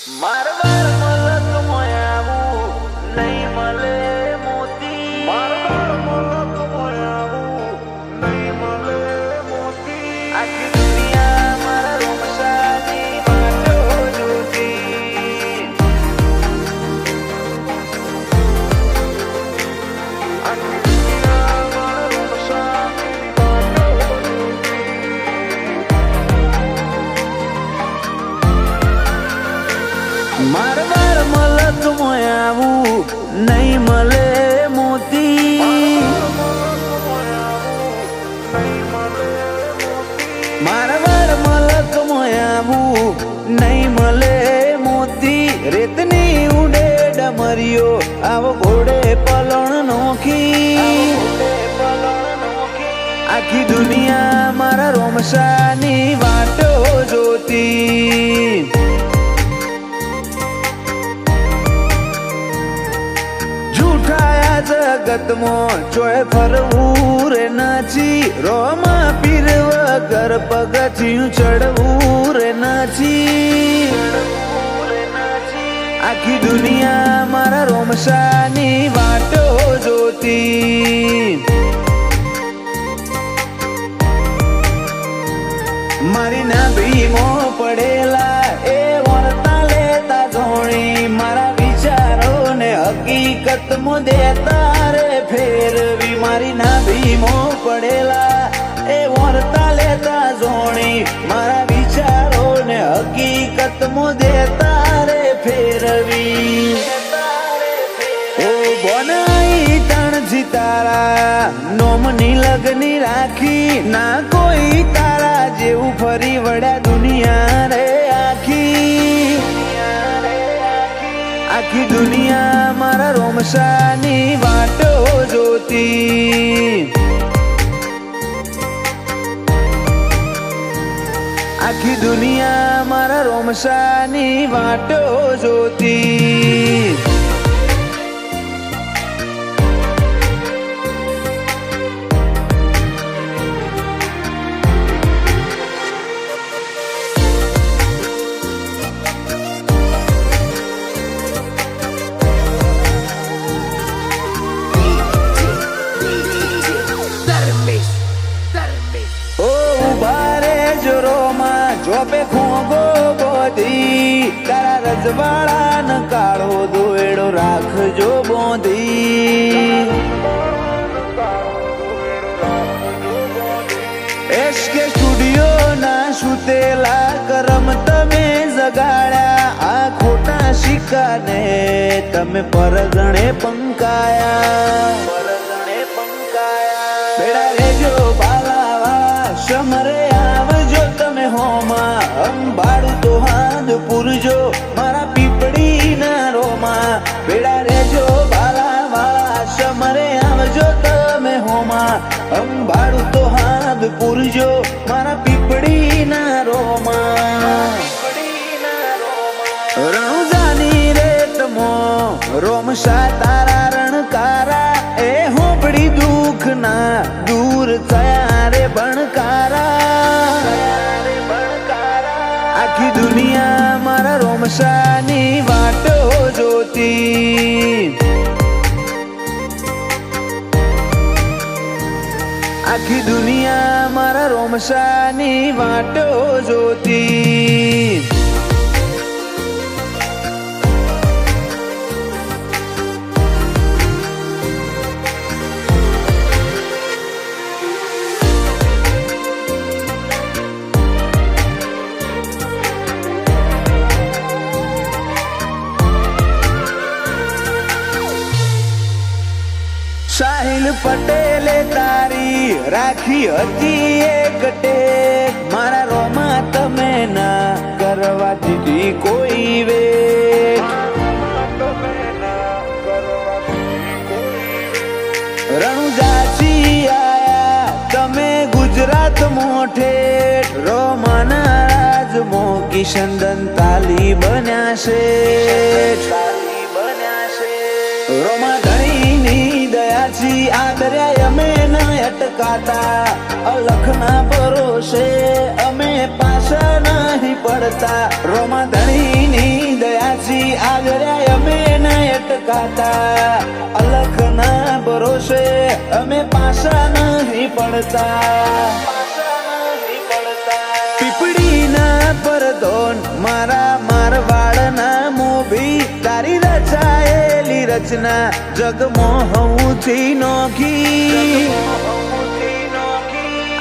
મારવાર મલક મોયાવું નહીં મળે મોતી મારવાર મલક મોયાવું નહીં મળે મોતી આખી દુનિયા મારા રોમસાની વાટો જોતી આખી દુનિયા મારા રોમસાની વાટો મારવાર મલક મોયાવું નહીં મળે મોતી મારવાર મલક મોયાવું નહીં મળે મોતી રેતની ઉડે ડમરીઓ આવો ઘોડે પલણ નોખી આખી દુનિયા મારા રોમસાની વાટો જોતી જગતમાં ચોય ફરવું રે નાચી રોમા પીર વગર પગથિયું ચડવું રે નાચી આખી દુનિયા મારા રોમસાની વાટો જોતી મારી નાભીમો પડેલા એ વર્તા લેતા જોણી મારા વિચારોને હકીકત મો દેતા રે ફેરવી મારી નાભીમો પડેલા એ વર્તા લેતા જોણી મારા વિચારોને હકીકત મો દેતા રે ફેરવી ઓ બનાઈ તણજી તારા નોમની લગની રાખી ના કોઈ તારા જેવું ફરી વળ્યા દુનિયા રે આખી આખી દુનિયા મારા રોમસાની વાટો જોતી આખી દુનિયા મારા રોમસાની વાટો જોતી જોપે ખોગો બોધી તારા રજવાડા ન કાળો દોયડો રાખજો બોધી એસકે સ્ટુડિયો ના સુતેલા કરમ તમે જગાડ્યા આ ખોટા શિકાને તમે પરગણે પંકાયા બેડા રેજો બાલાવાળા સમરે આવજો તમે હોમાં અંબાડું તો હાથ પૂરજો મારા પીપળી ના રોમાં બેડા રેજો બાલાવાળા સમરે આવજો તમે હોમાં અંબાડું તો હાથ પૂરજો મારા પીપળી ના રોમાં રણુજાની રેતમો રોમસા તારા રણકારા એ હોબડી દુઃખ ના દૂર થયા રે બણકારા આખી દુનિયા મારા રોમસાની વાટો જોતી આખી દુનિયા મારા રોમસાની વાટો જોતી સાહિલ પટેલે તારી રાખી હતી એક ટેક મારા રોમા તમે ના કરવા દીધી કોઈ વે રણુજાથી આયા તમે ગુજરાત મોઠે રોમાના રાજમો કિશનદન તાલી બન્યા છે રોમા ધણીની દયાથી આદર્યા અમે ન અટકાતા અલખના ભરોસે અમે પાછા નહીં પડતા રોમા ધણીની દયા પછી આગળ અમે ના અટકાતા, અલખના ભરોસે અમે પાછા નહીં પડતા. પીપળીના પરદોન મારા મારવાડના મોભી, તારી રચાયેલી રચના જગમાં હઉથી નોખી.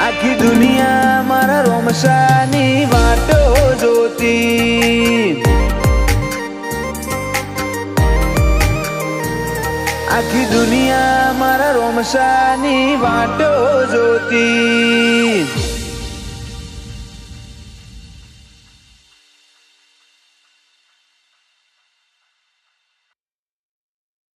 આખી દુનિયા મારા રોમસાની વાટો જોતી, આખી દુનિયા મારા રોમસાની વાટો જોતી.